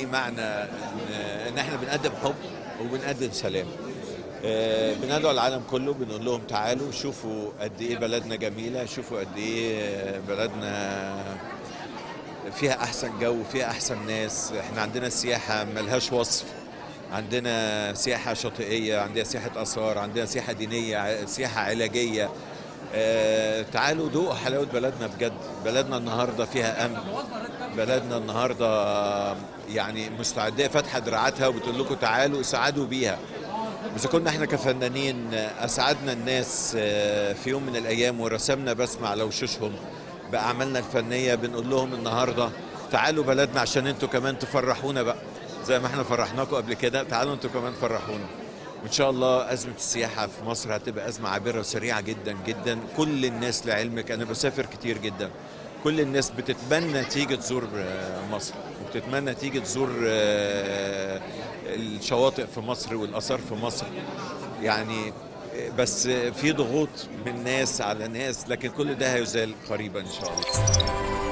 ليه معنى ان احنا بنقدم حب وبنقدم سلام. بندعو العالم كله، بنقول لهم تعالوا شوفوا قد ايه بلدنا جميله، شوفوا قد ايه بلدنا فيها احسن جو، فيها احسن ناس. احنا عندنا سياحه ملهاش وصف، عندنا سياحه شاطئيه، عندنا سياحه اثار، عندنا سياحه دينيه، سياحه علاجيه. تعالوا دوقوا حلاوه بلدنا بجد. بلدنا النهارده فيها امن، بلدنا النهارده يعني مستعدة فاتحة دراعاتها وبتقول لكم تعالوا اسعدوا بيها. إذا كنا احنا كفنانين أسعدنا الناس في يوم من الأيام ورسمنا بسمة على وشوشهم بأعمالنا الفنية، بنقول لهم النهاردة تعالوا بلدنا عشان انتوا كمان تفرحونا بقى زي ما احنا فرحناكم قبل كده. تعالوا انتوا كمان فرحونا. وإن شاء الله أزمة السياحة في مصر هتبقى أزمة عابرة وسريعة جدا جدا. كل الناس لعلمك أنا بسافر كتير جدا، كل الناس بتتمنى تيجي تزور مصر، وبتتمنى تيجي تزور الشواطئ في مصر والآثار في مصر يعني. بس في ضغوط من ناس على ناس، لكن كل ده هيزال قريبا إن شاء الله.